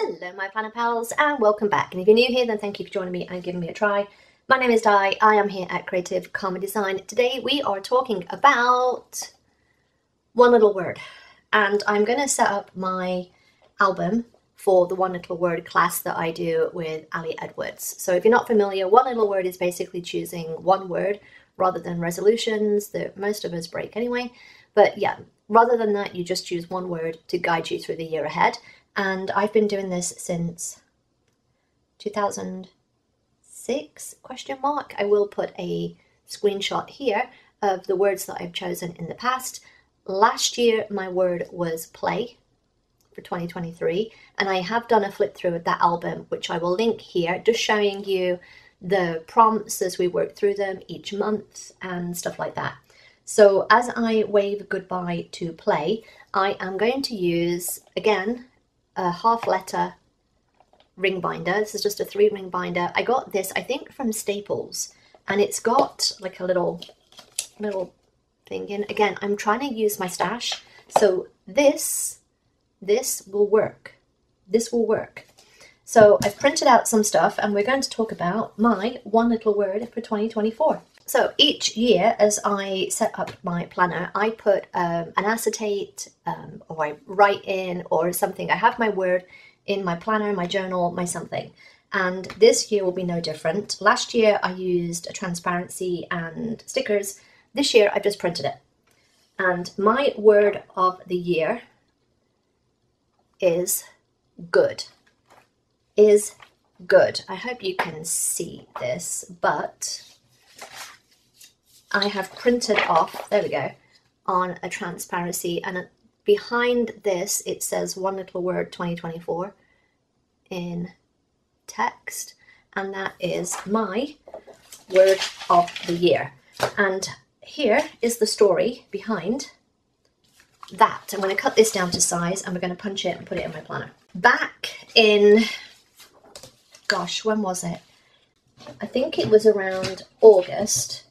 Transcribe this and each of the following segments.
Hello my planner pals and welcome back, and if you're new here then thank you for joining me and giving me a try. My name is Di, I am here at Creative Karma Design. Today we are talking about one little word, and I'm going to set up my album for the one little word class that I do with Ali Edwards. So if you're not familiar, one little word is basically choosing one word rather than resolutions that most of us break anyway. But yeah, rather than that, you just choose one word to guide you through the year ahead. And I've been doing this since 2006, question mark. I will put a screenshot here of the words that I've chosen in the past. Last year, my word was play for 2023. And I have done a flip through of that album, which I will link here, just showing you the prompts as we work through them each month and stuff like that. So as I wave goodbye to play, I am going to use, again, a half letter ring binder. This is just a 3-ring binder. I got this, I think, from Staples, and it's got like a little thing in. Again, I'm trying to use my stash, so this will work. This will work. So I've printed out some stuff, and we're going to talk about my one little word for 2024. So each year, as I set up my planner, I put an acetate, or I write in, or something. I have my word in my planner, my journal, my something. And this year will be no different. Last year I used a transparency and stickers. This year I've just printed it. And my word of the year is good. Is good. I hope you can see this, but I have printed off, there we go, on a transparency, and behind this it says one little word 2024 in text, and that is my word of the year. And here is the story behind that. I'm going to cut this down to size and we're going to punch it and put it in my planner. Back in, gosh, when was it? I think it was around August.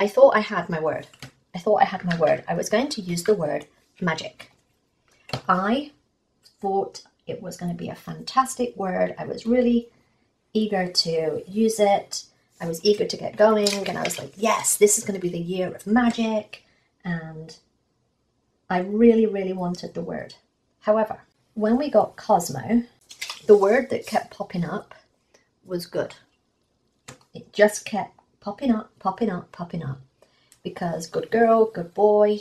I thought I had my word. I was going to use the word magic. I thought it was going to be a fantastic word. I was really eager to use it. I was eager to get going, and I was like, yes, this is going to be the year of magic. And I really, really wanted the word. However, when we got Cosmo, the word that kept popping up was good. It just kept popping up, because good girl, good boy,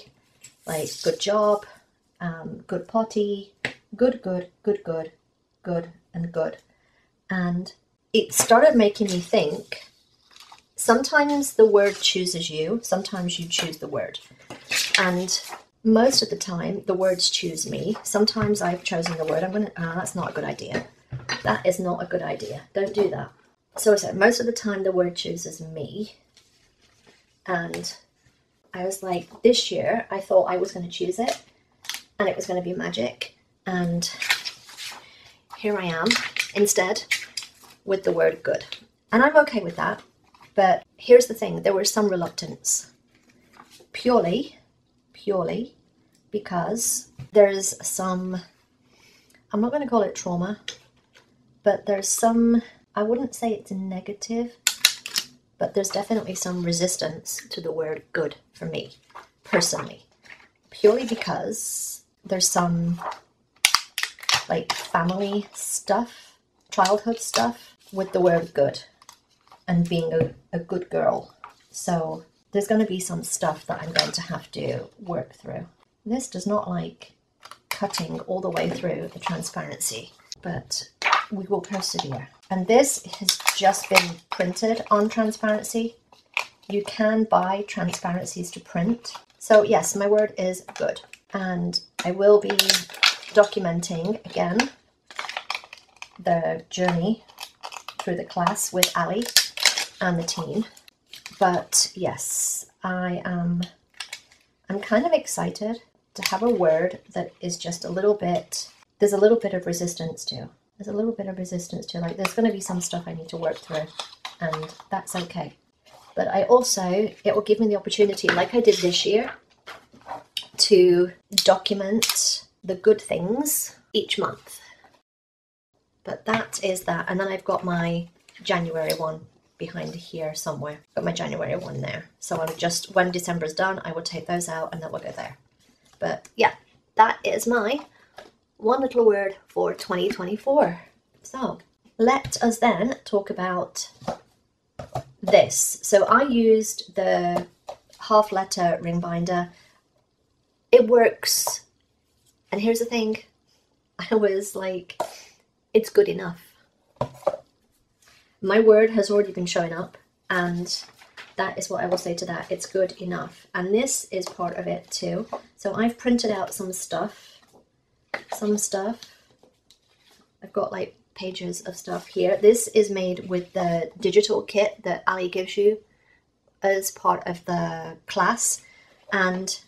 like good job, good potty, good, and good. And it started making me think, sometimes the word chooses you, sometimes you choose the word. And most of the time, the words choose me. Sometimes I've chosen the word. That's not a good idea. That is not a good idea. Don't do that. So I said, most of the time the word chooses me. And I was like, this year I thought I was going to choose it and it was going to be magic. And here I am instead with the word good. And I'm okay with that. But here's the thing, there was some reluctance. Purely because there's some, I'm not going to call it trauma, but there's some, I wouldn't say it's negative, but there's definitely some resistance to the word good for me, personally. Purely because there's some like family stuff, childhood stuff with the word good and being a good girl. So there's going to be some stuff that I'm going to have to work through. This does not like cutting all the way through the transparency, but we will persevere. And this has just been printed on transparency. You can buy transparencies to print. So yes, my word is good. And I will be documenting again the journey through the class with Ali and the team. But yes, I'm kind of excited to have a word that is just a little bit, there's a little bit of resistance to. Like there's going to be some stuff I need to work through, and that's okay. But it will give me the opportunity, like I did this year, to document the good things each month. But that is that. And then I've got my January one behind here somewhere. Got my January one there. So I'll just, when December's done, I will take those out and that will go there. But yeah, that is my one little word for 2024. So let us then talk about this. So I used the half letter ring binder. It works. And here's the thing. I was like, it's good enough. My word has already been showing up, and that is what I will say to that. It's good enough. And this is part of it too. So I've printed out some stuff. I've got like pages of stuff here. This is made with the digital kit that Ali gives you as part of the class. And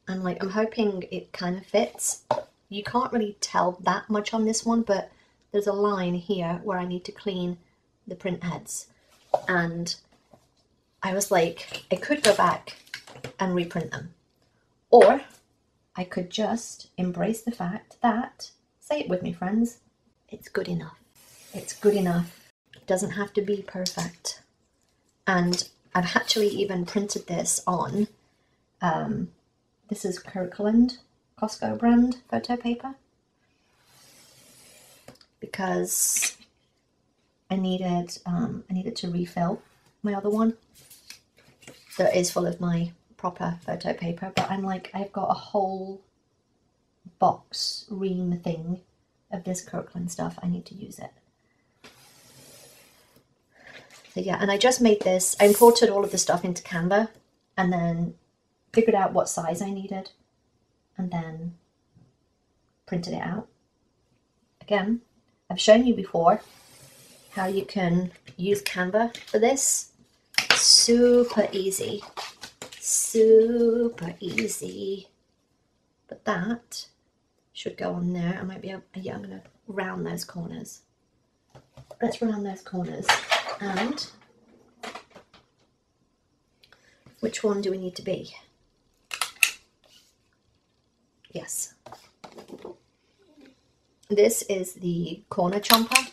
I'm hoping it kind of fits. You can't really tell that much on this one, but there's a line here where I need to clean the print heads. And I was like, I could go back and reprint them. Or I could just embrace the fact that, say it with me friends, it's good enough. It's good enough. It doesn't have to be perfect. And I've actually even printed this on, this is Kirkland Costco brand photo paper, because I needed to refill my other one that is full of my proper photo paper. But I'm like, I've got a whole box ream thing of this Kirkland stuff. I need to use it. So yeah, and I just made this. I imported all of the stuff into Canva and then figured out what size I needed and then printed it out. Again, I've shown you before how you can use Canva for this. Super easy. Super easy. But that should go on there. I might be able, yeah, I'm going to round those corners. Let's round those corners. And which one do we need to be? Yes. This is the corner chomper.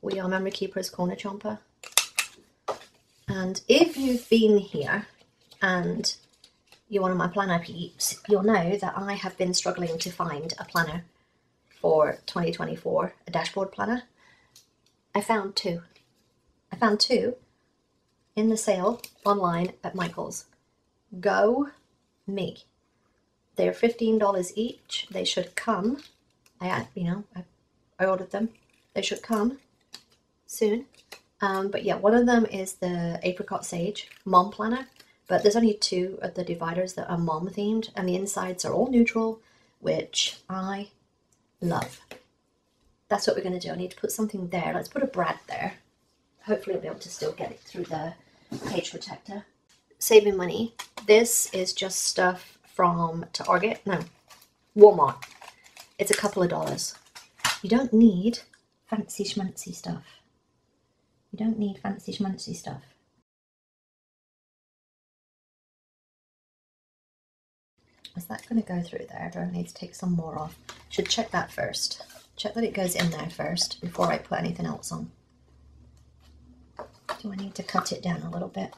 We Are Memory Keepers corner chomper. And if you've been here and you're one of my planner peeps, you'll know that I have been struggling to find a planner for 2024, a dashboard planner. I found two. I found two in the sale online at Michael's. Go me. They're $15 each. They should come. I ordered them. They should come soon. But yeah, one of them is the Apricot Sage Mom Planner. But there's only two of the dividers that are mom themed, and the insides are all neutral, which I love. That's what we're going to do. I need to put something there. Let's put a brad there. Hopefully I'll be able to still get it through the page protector. Saving money. This is just stuff from Target. No, Walmart. It's a couple of dollars. You don't need fancy schmancy stuff. You don't need fancy schmancy stuff. Is that going to go through there? Do I need to take some more off? Should check that first. Check that it goes in there first before I put anything else on. Do I need to cut it down a little bit?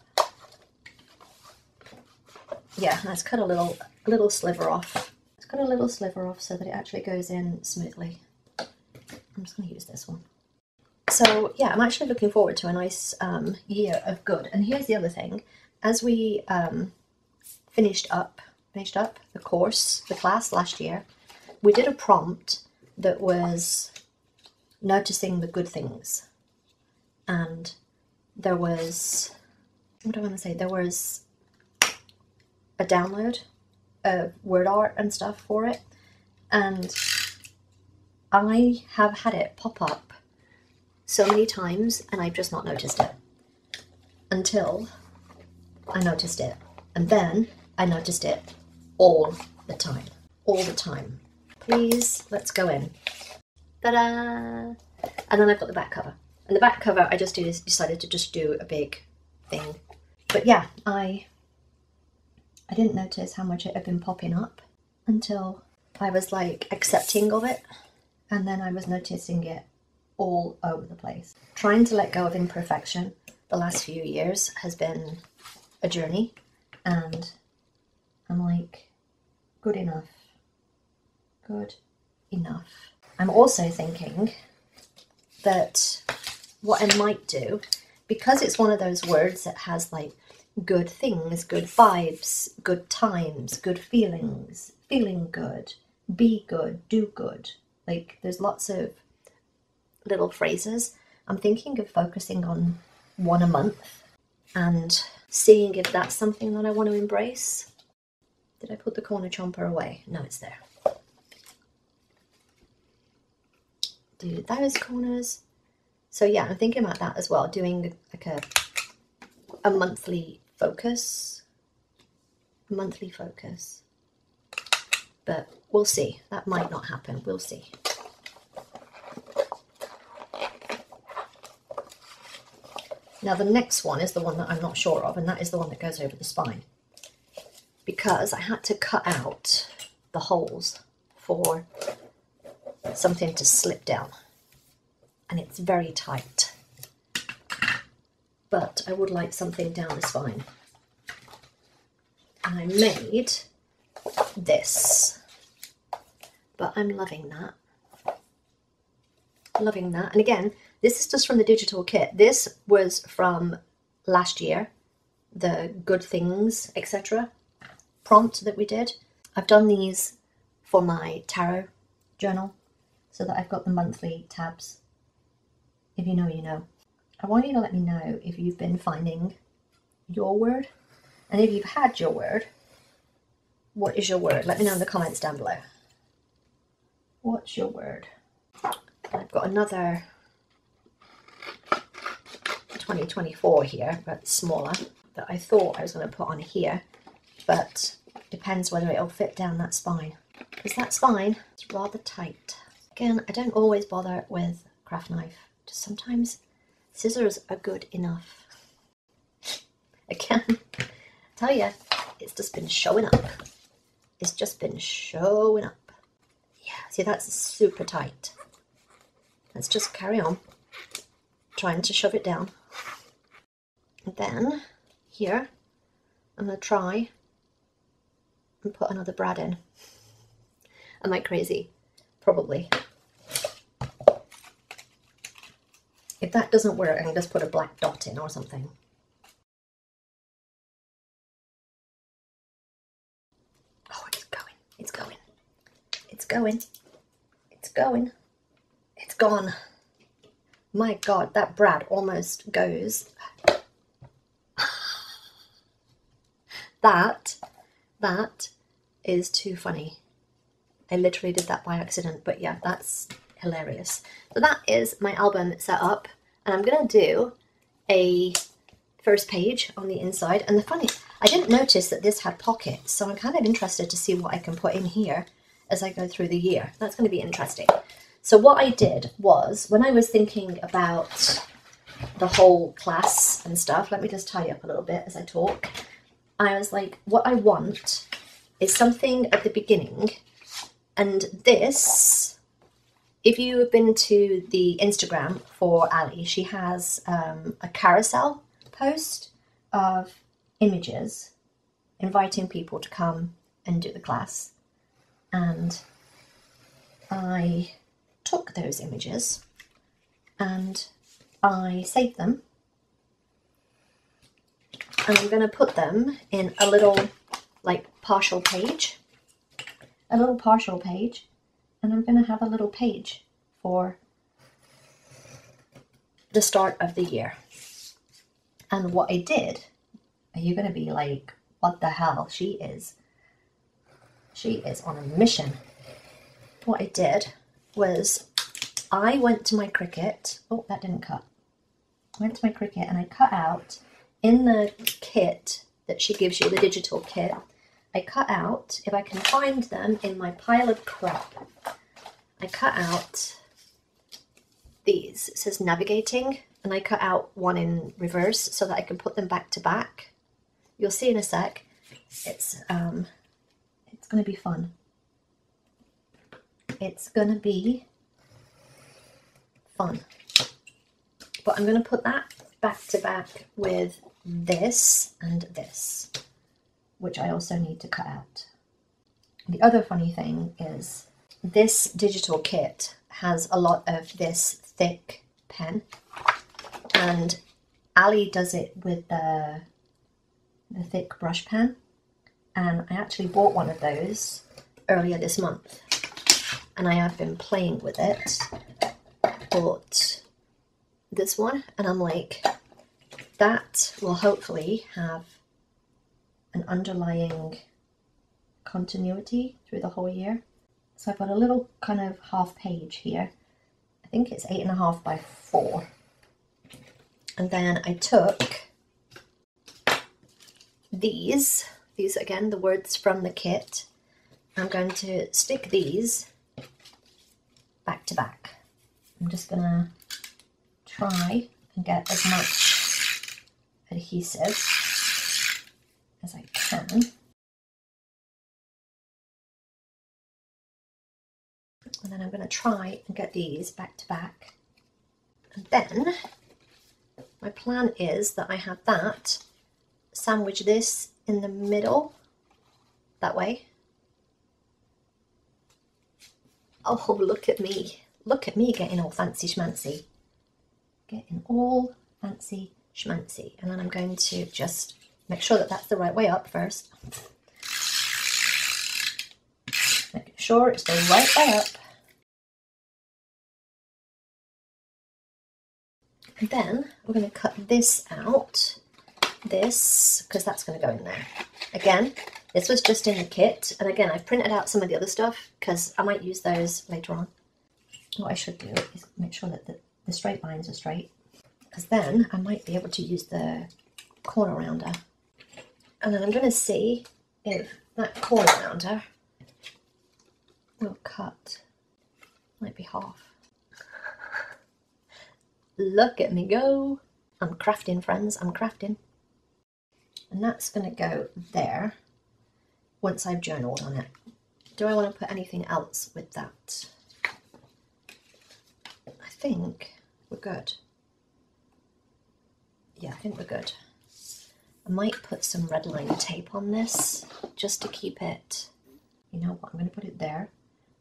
Yeah, let's cut a little sliver off. Let's cut a little sliver off so that it actually goes in smoothly. I'm just going to use this one. So yeah, I'm actually looking forward to a nice year of good. And here's the other thing. As we finished up the course, the class last year, we did a prompt that was noticing the good things. And there was, what do I want to say? There was a download of word art and stuff for it. And I have had it pop up so many times and I've just not noticed it until I noticed it. And then I noticed it all the time. All the time. Please, let's go in. Ta-da! And then I've got the back cover. And the back cover, I just decided to just do a big thing. But yeah, I didn't notice how much it had been popping up until I was like accepting of it. And then I was noticing it all over the place. Trying to let go of imperfection the last few years has been a journey, and I'm like, good enough. Good enough. I'm also thinking that what I might do, because it's one of those words that has like good things, good vibes, good times, good feelings, feeling good, be good, do good. Like there's lots of little phrases. I'm thinking of focusing on one a month and seeing if that's something that I want to embrace. Did I put the corner chomper away? No, it's there. Do those corners. So yeah, I'm thinking about that as well, doing like a monthly focus. But we'll see. That might not happen. We'll see. Now the next one is the one that I'm not sure of, and that is the one that goes over the spine. Because I had to cut out the holes for something to slip down. And it's very tight. But I would like something down the spine. And I made this. But I'm loving that. Loving that. And again, this is just from the digital kit. This was from last year, the good things, etc. prompt that we did. I've done these for my tarot journal so that I've got the monthly tabs. If you know, you know. I want you to let me know if you've been finding your word, and if you've had your word, what is your word? Let me know in the comments down below. What's your word? I've got another 2024 here, but smaller, that I thought I was going to put on here, but depends whether it'll fit down that spine, because that spine is rather tight. Again, I don't always bother with craft knife. Just sometimes scissors are good enough. Again, I tell you, it's just been showing up. It's just been showing up. Yeah, see, that's super tight. Let's just carry on trying to shove it down. And then here, I'm going to try and put another brad in. Am I crazy? Probably. If that doesn't work, I can just put a black dot in or something. Oh, it's going. It's going. It's going. It's going. It's gone. My God, that brad almost goes. That is too funny. I literally did that by accident, but yeah, that's hilarious. So that is my album set up, and I'm gonna do a first page on the inside. And the funny, I didn't notice that this had pockets, so I'm kind of interested to see what I can put in here as I go through the year. That's going to be interesting. So what I did was, when I was thinking about the whole class and stuff, let me just tidy up a little bit as I talk. I was like, what I want is something at the beginning, and this, if you have been to the Instagram for Ali, she has a carousel post of images inviting people to come and do the class. And I took those images and I saved them. And I'm going to put them in a little like partial page. A little partial page. And I'm going to have a little page for the start of the year. And what I did, are you going to be like, what the hell? She is on a mission. What I did was I went to my Cricut. Oh, that didn't cut. I went to my Cricut and I cut out in the kit that she gives you, the digital kit. I cut out, if I can find them in my pile of crap, I cut out these. It says navigating, and I cut out one in reverse so that I can put them back to back. You'll see in a sec. It's going to be fun. It's going to be fun. But I'm going to put that back to back with this and this, which I also need to cut out. The other funny thing is this digital kit has a lot of this thick pen, and Ali does it with the thick brush pen, and I actually bought one of those earlier this month, and I have been playing with it. Bought this one, and I'm like, that will hopefully have an underlying continuity through the whole year. So I've got a little kind of half page here. I think it's 8.5 by 4. And then I took these again, the words from the kit. I'm going to stick these back to back. I'm just gonna try and get as much adhesive as I can. And then I'm going to try and get these back to back. And then my plan is that I have that, sandwich this in the middle, that way. Oh, look at me. Look at me getting all fancy schmancy. Getting all fancy schmancy. And then I'm going to just make sure that that's the right way up first. Making sure it's the right way up. And then we're going to cut this out, this, because that's going to go in there. Again, this was just in the kit, and again, I've printed out some of the other stuff because I might use those later on. What I should do is make sure that the straight lines are straight, because then I might be able to use the corner rounder. And then I'm going to see if that corner rounder will cut, might be half. Look at me go. I'm crafting, friends, I'm crafting. And that's going to go there once I've journaled on it. Do I want to put anything else with that? I think we're good. Yeah, I think we're good. I might put some red line tape on this just to keep it, you know what, I'm going to put it there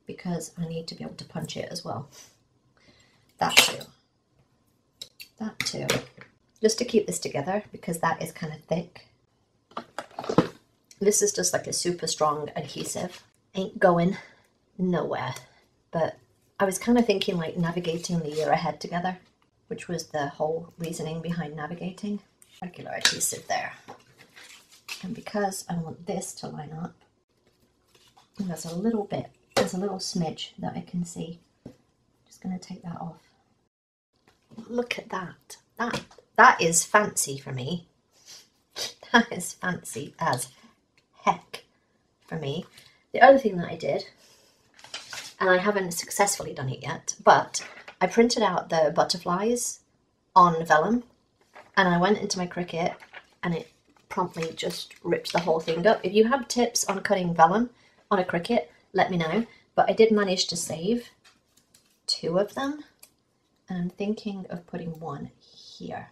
because I need to be able to punch it as well. That too. That too. Just to keep this together because that is kind of thick. This is just like a super strong adhesive. Ain't going nowhere. But I was kind of thinking like navigating the year ahead together, which was the whole reasoning behind navigating. Regular adhesive there. And because I want this to line up, and there's a little bit, there's a little smidge that I can see. Just going to take that off. Look at that. That is fancy for me. That is fancy as heck for me. The other thing that I did, and I haven't successfully done it yet, but I printed out the butterflies on vellum, and I went into my Cricut and it promptly just ripped the whole thing up. If you have tips on cutting vellum on a Cricut, let me know. But I did manage to save 2 of them, and I'm thinking of putting one here.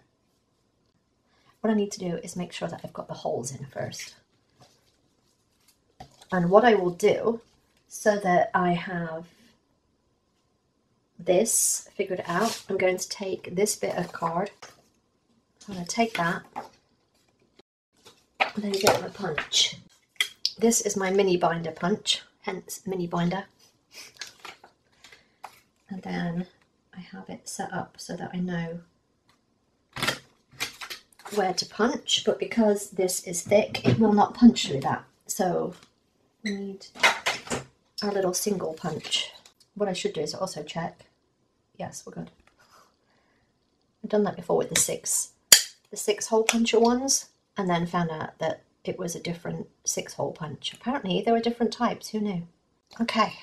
What I need to do is make sure that I've got the holes in first. And what I will do, so that I have this figured out, I'm going to take this bit of card. I'm going to take that and then get my punch. This is my mini binder punch, hence mini binder. And then I have it set up so that I know where to punch, but because this is thick, it will not punch through that. So we need our little single punch. What I should do is also check. Yes, we're good. I've done that before with the six hole puncher ones, and then found out that it was a different 6-hole punch. Apparently there were different types, who knew? Okay.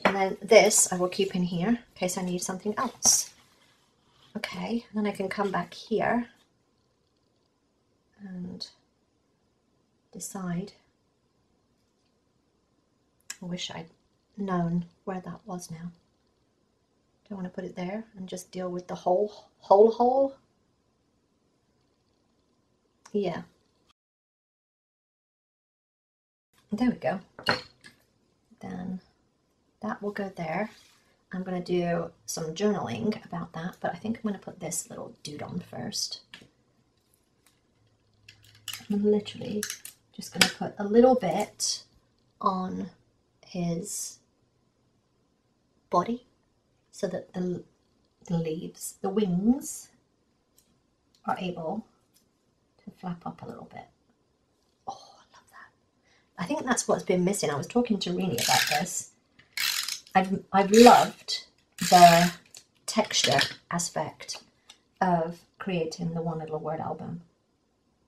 And then this I will keep in here in case I need something else. Okay, and then I can come back here and decide. I wish I'd known where that was now. Do I want to put it there and just deal with the whole? Yeah. There we go. Then that will go there. I'm going to do some journaling about that, but I think I'm going to put this little dude on first. I'm literally just going to put a little bit on his body so that the leaves, the wings, are able to flap up a little bit. Oh, I love that. I think that's what's been missing. I was talking to Rini about this. I've loved the texture aspect of creating the One Little Word album.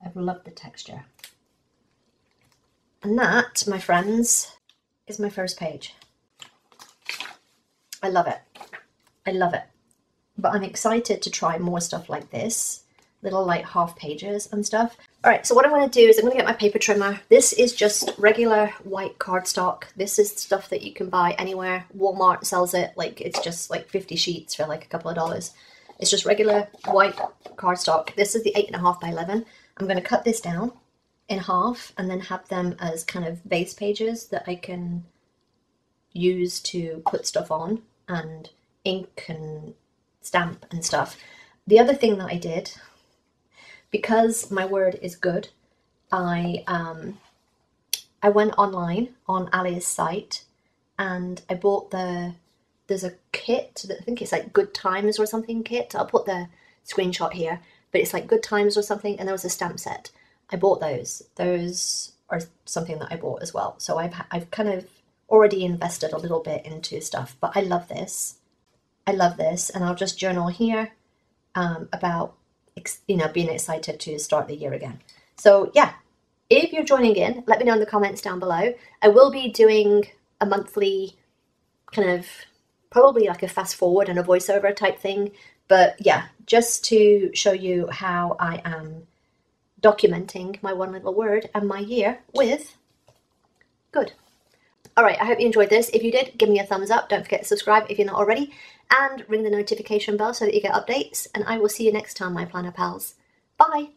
I've loved the texture. And that, my friends, is my first page. I love it. I love it. But I'm excited to try more stuff like this, little like half pages and stuff. All right, so what I'm going to do is I'm going to get my paper trimmer. This is just regular white cardstock. This is stuff that you can buy anywhere. Walmart sells it. Like, it's just like 50 sheets for like a couple of dollars. It's just regular white cardstock. This is the 8.5 by 11. I'm going to cut this down in half and then have them as kind of base pages that I can use to put stuff on and ink and stamp and stuff. The other thing that I did, because my word is good, I went online on Ali's site and I bought there's a kit that I think it's like Good Times or something kit. I'll put the screenshot here, but it's like Good Times or something, and there was a stamp set. I bought those. Those are something that I bought as well. So I've kind of already invested a little bit into stuff, but I love this. I love this, and I'll just journal here about, you know, being excited to start the year again. So yeah, if you're joining in, let me know in the comments down below. I will be doing a monthly kind of, probably like a fast forward and a voiceover type thing. But yeah, just to show you how I am documenting my one little word and my year with good. All right, I hope you enjoyed this. If you did, give me a thumbs up. Don't forget to subscribe if you're not already, and ring the notification bell so that you get updates. And I will see you next time, my planner pals. Bye.